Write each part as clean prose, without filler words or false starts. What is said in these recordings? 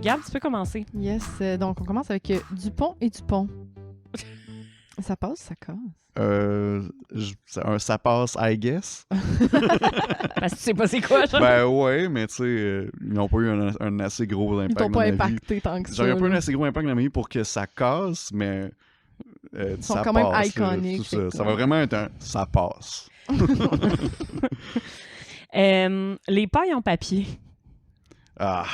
Gab, tu peux commencer. Yes, donc on commence avec Dupont et Dupont. Ça passe, ça casse? Ça passe, I guess. Parce que tu sais pas c'est quoi, genre. Ben ouais, mais tu sais, ils n'ont pas eu un assez gros impact. Ils t'ont dans pas ma vie. impacté tant que ça. J'aurais pas eu un là. assez gros impact dans ma vie pour que ça casse, mais Ils sont ça quand même passe, iconiques, c'est fait ça. que Ça va vraiment être un ça passe. Les pailles en papier. Ah.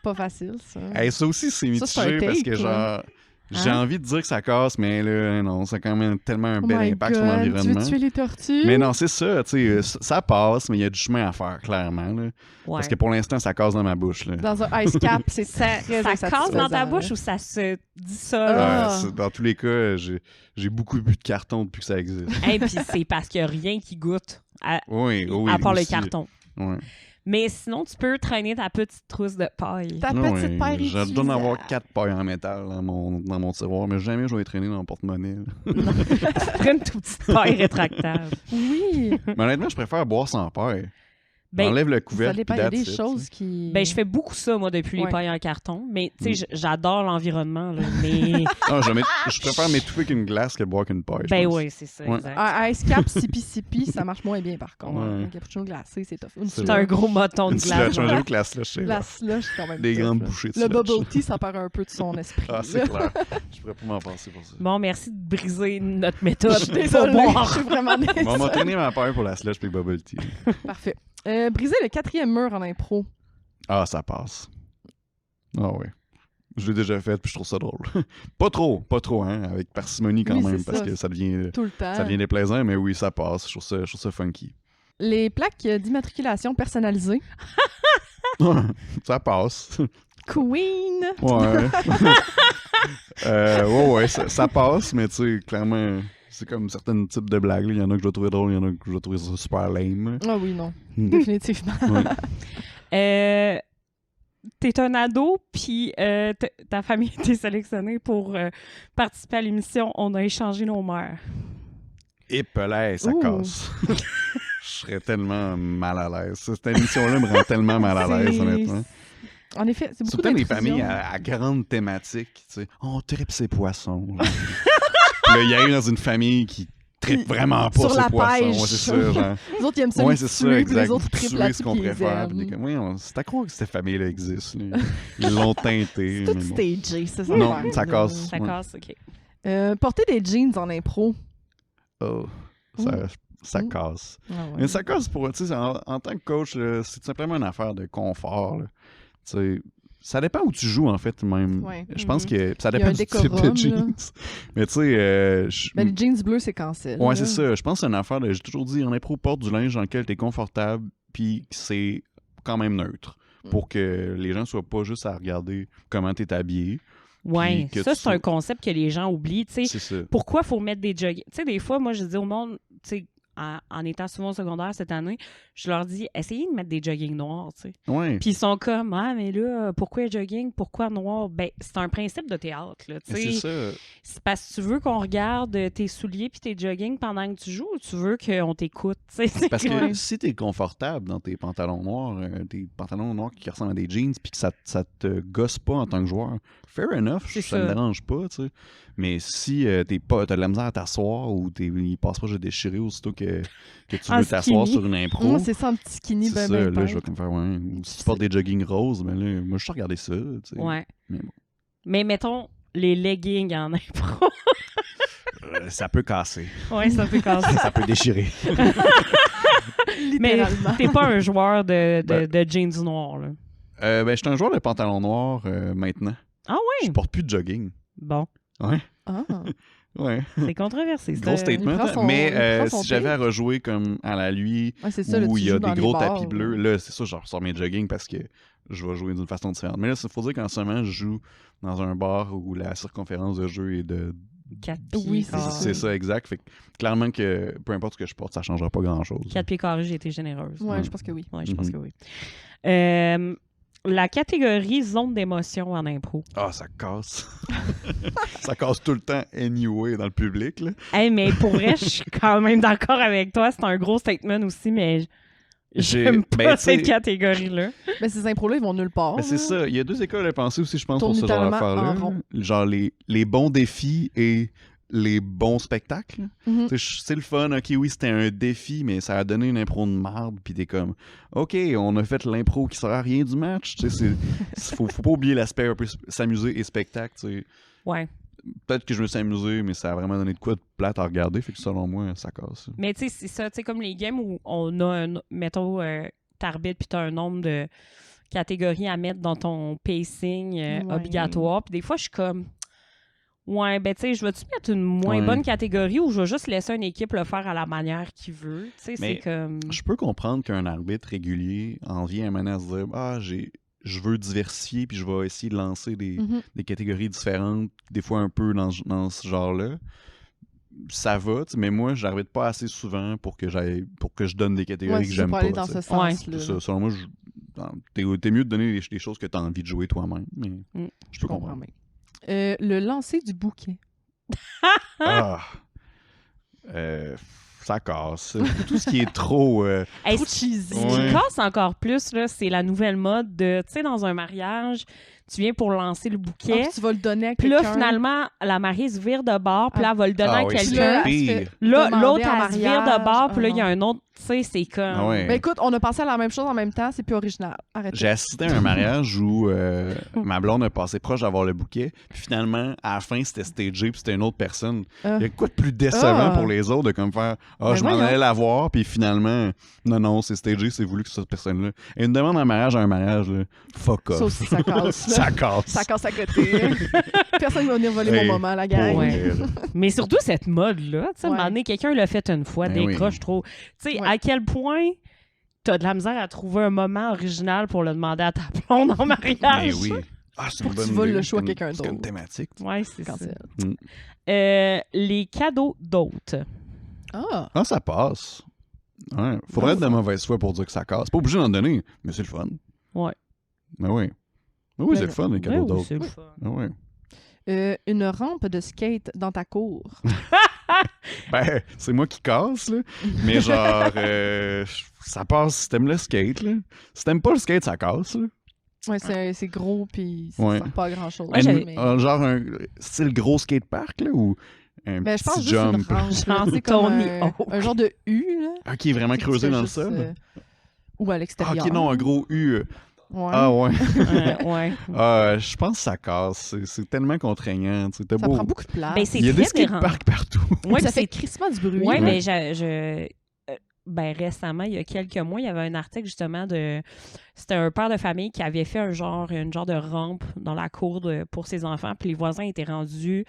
Pas facile, ça. Hey, ça aussi, c'est Ça, c'est un mitigé parce take, que genre. J'ai Hein? envie de dire que ça casse, mais là, non, ça a quand même tellement un Oh bel my impact sur God, l'environnement. Tu veux tuer les tortues? Mais non, c'est ça, tu sais, ça passe, mais il y a du chemin à faire, clairement. Là. Ouais. Parce que pour l'instant, ça casse dans ma bouche. Là. Dans un ice cap, c'est ça très casse dans ta insatisfaisant, bouche là. ou ça se dissolve? Ah. Dans tous les cas, j'ai beaucoup bu de carton depuis que ça existe. Et puis c'est parce qu'il n'y a rien qui goûte à Oui, oui. part le aussi. carton. Ouais. Mais sinon, tu peux traîner ta petite trousse de paille. Ta Non, petite paire je dois en avoir utilisable. 4 pailles en métal dans mon tiroir, mais jamais je vais les traîner dans mon porte-monnaie. là. Prends une toute petite paille rétractable. Oui, Mais honnêtement, je préfère boire sans paille. Ben, Enlève le ça couvercle. dépend. puis Il y a des that's it, choses qui... Ben, je fais beaucoup ça, moi, depuis les Ouais. pailles en carton. Mais, tu sais, j'adore l'environnement, là, mais... Non, je préfère m'étouffer qu'une glace que de boire qu'une paille. je ben pense. oui, c'est ça, Ouais. exact. Un ice cap, sipi, ça marche moins bien, par contre. Ouais. Un cappuccino glacé, c'est tough. Une C'est C'est un gros moton de Une glace. slush, j'aime que la slush, c'est La slush, c'est quand même des tough, grandes là. bouchées de Le slush. bubble tea, ça perd un peu de son esprit. Ah, là. c'est clair. Je pourrais pas m'en passer pour ça. Bon, merci de briser notre méthode. Je suis pour désolée, boire. je suis vraiment désolée. Bon, on m'a traîné ma paille pour la slush puis le bubble tea. Parfait. Briser le 4e mur en impro. Ah, ça passe. Ah oui. Je l'ai déjà fait puis je trouve ça drôle. Pas trop, hein, avec parcimonie quand Oui, même, c'est parce ça. que ça devient Tout le temps. déplaisant, mais oui, ça passe. Je trouve ça funky. Les plaques d'immatriculation personnalisées. Ça passe. Queen. Ouais. Ouais, ça passe, mais tu sais, clairement, c'est comme certains types de blagues. là. Il y en a que je dois trouver drôle, il y en a que je dois trouver ça super lame. Ah oui, non. Hmm. Définitivement. Ouais. T'es un ado, puis ta famille a été sélectionnée pour participer à l'émission On a échangé nos mères. Et pelé, ça Ouh. casse. Je serais tellement mal à l'aise. Cette émission-là me rend tellement mal à l'aise, C'est- honnêtement. En effet, c'est beaucoup Surtout les d'intrusion. familles à grande thématique. Tu sais, on tripe ses poissons. genre. Puis là, il arrive dans une famille qui tripe vraiment pas Sur ses la poissons. pêche. Ouais, c'est ça, genre. Les autres, ils aiment ça Ouais, les c'est ça, tuer, puis exact. les autres trippent Tuer là-dessus, ce qu'on puis ils préfère. aiment. Puis des comme, oui, c'est à croire que cette famille-là existe. là. Ils l'ont teinté. C'est mais tout bon. stagé, ça. Non, affaire, ça là. casse. Ça Ouais. casse, OK. Porter des jeans en impro. Oh, ça casse. Ah ouais. Mais ça casse pour, tu sais, en tant que coach, là, c'est tout simplement une affaire de confort. là. Tu sais, ça dépend où tu joues, en fait, même. Ouais. Je pense que ça Il y a dépend un du type décorum, de jeans. Mais tu sais, Ben, les jeans bleus, c'est cancel. ouais, là. c'est ça. Je pense que c'est une affaire de, j'ai toujours dit, en impro, porte du linge dans lequel tu es confortable, puis que c'est quand même neutre. Pour que les gens soient pas juste à regarder comment tu es habillé. Ouais, Puis que ça, tu c'est un sois- concept que les gens oublient. Tu sais, C'est ça. pourquoi il faut mettre des jogging? Tu sais, des fois, moi, je dis au monde, tu sais, en étant souvent au secondaire cette année, je leur dis, essayez de mettre des jogging noirs, tu sais. Ouais. Puis ils sont comme, ah, mais là, pourquoi jogging? Pourquoi noir? Ben, c'est un principe de théâtre, là, tu Mais c'est sais. ça. C'est parce que tu veux qu'on regarde tes souliers puis tes jogging pendant que tu joues ou tu veux qu'on t'écoute, tu sais. C'est Parce que comme- si t'es confortable dans tes pantalons noirs qui ressemblent à des jeans, puis que ça te gosse pas en tant que joueur, fair enough, C'est ça me ça. dérange pas, tu sais. Mais si t'as de la misère à t'asseoir ou il passe pas juste déchiré aussitôt que tu En veux t'asseoir skinny. sur une impro, Moi, c'est ça, un petit skinny, c'est ben, ça, ben, là, ben. je vais comme faire, ouais. Ou si tu portes des jogging roses, ben là, moi, je suis regarder ça, tu sais. Ouais. Mais bon. Mais mettons les leggings en impro. Ça peut casser, Ouais, ça peut casser. ça peut déchirer. Mais Littéralement. t'es pas un joueur de Ben- jeans noirs, là. Ben, je suis un joueur de pantalon noir maintenant. Ah ouais? Je porte plus de jogging. Bon, Ouais, Ah. ouais. c'est controversé. Gros statement. il prend son- Mais il prend son si j'avais à pied. rejouer comme à la nuit Ouais, c'est ça, là, où tu il y a joues des dans les gros bars, tapis bleus, là, c'est ça, je ressors mes jogging parce que je vais jouer d'une façon différente. Mais là, il faut dire qu'en ce moment, je joue dans un bar où la circonférence de jeu est de... 4 pieds. Oui, c'est carrés. C'est ça, exact. Fait que clairement que peu importe ce que je porte, ça ne changera pas grand-chose. 4 pieds carrés, j'ai été généreuse. Ouais, je pense que oui. Ouais, je pense Mhm. que oui. La catégorie zone d'émotion en impro. Ah, ça casse. Ça casse tout le temps anyway dans le public, là. Hey, mais pour vrai, je suis quand même d'accord avec toi. C'est un gros statement aussi, mais J'aime pas Ben, cette tu sais, catégorie-là. Mais ces impros-là, ils vont nulle part. ben, c'est là. ça. Il y a 2 écoles à penser aussi, je pense, Tourne pour ce genre littéralement d'affaires-là. en rond. Genre les bons défis et les bons spectacles. Mhm. Tu sais, c'est le fun, ok, oui, c'était un défi, mais ça a donné une impro de marde, puis t'es comme, ok, on a fait l'impro qui sert à rien du match. Tu sais, faut pas oublier l'aspect un peu s'amuser et spectacle. Tu sais. Ouais. Peut-être que je me suis amusé, mais ça a vraiment donné de quoi de plate à regarder, fait que selon moi, ça casse. Mais tu sais, c'est ça, tu sais, comme les games où on a, mettons, t'arbitres puis t'as un nombre de catégories à mettre dans ton pacing Ouais. obligatoire. Puis des fois, je suis comme, ouais, ben tu sais, je vais-tu mettre une moins Ouais. bonne catégorie ou je vais juste laisser une équipe le faire à la manière qu'il veut? Tu sais, Mais c'est comme... Je peux comprendre qu'un arbitre régulier en vient à un moment à se dire, je veux diversifier, puis je vais essayer de lancer Mhm. des catégories différentes, des fois un peu dans ce genre-là. Ça va, tu sais, mais moi, j'arbitre pas assez souvent pour que je donne des catégories Ouais, que c'est j'aime pour pas. aller dans tu sais. ce sens-là. C'est ça. Selon moi, t'es mieux de donner des choses que t'as envie de jouer toi-même. Mais je peux comprendre. bien. Le lancer du bouquet. Ah! Ça casse. Tout ce qui est trop... Hey, Trop ce cheesy. ce qui Ouais. casse encore plus, là, c'est la nouvelle mode de, tu sais, dans un mariage, tu viens pour lancer le bouquet. Ah, tu vas le donner à Puis quelqu'un. là, finalement, la mariée se vire de bord, puis là, elle va le donner Ah à oui, quelqu'un. c'est pire. Là, demander l'autre, en elle se vire de mariage. bord, puis là, Ah il y a un autre, tu sais, c'est comme... Ah ouais. Ben écoute, on a pensé à la même chose en même temps, c'est plus original. Arrêtez. J'ai assisté à un mariage où ma blonde a passé proche d'avoir le bouquet, puis finalement, à la fin, c'était stagé, puis c'était une autre personne. Ah. Il y a quoi de plus décevant Ah. pour les autres de comme faire « Ah, Ben je m'en voyons. allais la voir, puis finalement, non, c'est stagé, c'est voulu que cette personne-là. » Et une demande en mariage à un mariage, là, fuck off. Ça aussi, ça casse. là. Ça casse. Ça casse à côté. Personne va venir voler Hey, mon moment, la gang. pour Ouais. vrai, là. Mais surtout cette mode-là, tu sais, à un Ouais. moment donné, quelqu'un l'a fait une fois, Ben décroche trop. Tu sais, Ouais. à quel point t'as de la misère à trouver un moment original pour le demander à ta blonde en mariage? Mais oui. Ah, c'est Faut une que tu bonne voles idée. le choix à C'est quelqu'un C'est une d'autre. thématique. Ouais, c'est ça. Cancel. Les cadeaux d'hôtes. Ah, Ah, ça passe. Ouais. Faudrait être de mauvaise foi pour dire que ça casse. Pas obligé d'en donner, mais c'est le fun. Ouais. Ben oui. Ben oui, Ben c'est le fun, les Ouais, cadeaux oui, d'autres. c'est le fun. Ben oui. une rampe de skate dans ta cour. Ben, c'est moi qui casse, là. Mais genre, ça passe si t'aimes le skate, là. Si t'aimes pas le skate, ça casse, là. Ouais, c'est gros, puis ça Ouais. sert pas à grand-chose. Ouais, j'avais- Genre un style gros skatepark, là, ou un Ben, je pense petit juste une jump. rampe. Genre là, tu sais, comme Tony un, Hawk. un genre de U, là. Ah, qui est vraiment Tu sais, qui creusé fait dans le juste, sol. ou à Ah, l'extérieur. ok, non, un gros U. Ouais. Ah, ouais. Ouais. Je pense que ça casse. C'est tellement contraignant. Tu sais, t'as Ça beau... prend beaucoup de place. Ben, c'est Il y a des très dérangeant. skateparks partout. Ouais, ça puis fait crissement du bruit. Oui, là. mais ben, récemment, il y a quelques mois, il y avait un article justement de... C'était un père de famille qui avait fait une genre de rampe dans la cour pour ses enfants, puis les voisins étaient rendus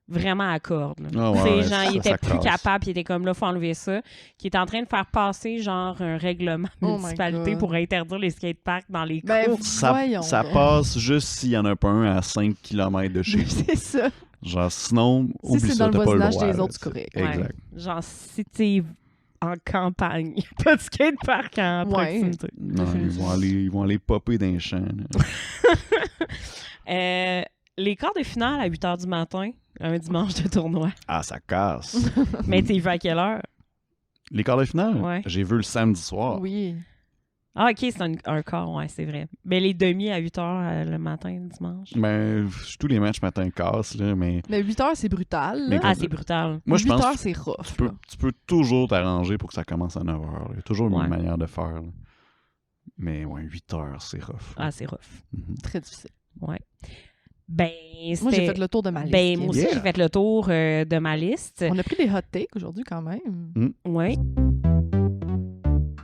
vraiment à corde. Là. Ah ouais, Tu sais, ouais, genre, ça, ils étaient ça plus casse. capables, puis ils étaient comme là, faut enlever ça. Qui est en train de faire passer genre un règlement Oh my municipalité God. pour interdire les skateparks dans les Ben, cours. voyons Ça donc. passe juste s'il y en a pas un à 5 km de chez vous. C'est ça. Genre, sinon, Si oublie c'est ça, dans le t'as pas le voisinage droit. des là, autres, c'est tu sais. correct. Ouais. Exact. Genre, si t'es en campagne, il n'y a pas de skatepark en Ouais. proximité. Non, ils vont aller popper dans les champs. là. Les quarts de finale à 8 h du matin, un dimanche de tournoi. Ah, ça casse. Mais t'es vu à quelle heure? Les quarts de finale? Ouais. J'ai vu le samedi soir. Oui. Ah, OK, c'est un quart, ouais, c'est vrai. Mais les demi à 8 h le matin, le dimanche. Ben, tous les matchs matin cassent, là, mais Mais 8 heures, c'est brutal. Mais là. Ah, c'est brutal. moi, je 8 pense heures, que c'est rough. tu là. peux toujours t'arranger pour que ça commence à 9 h. Il y a toujours Ouais. une manière de faire. là. Mais ouais, 8 heures, c'est rough. Ah, c'est rough. Mhm. Très difficile. Ouais. Ben, Moi, j'ai c'était... fait le tour de ma liste. Ben, moi aussi, Yeah. j'ai fait le tour de ma liste. On a pris des hot takes aujourd'hui quand même. Ouais.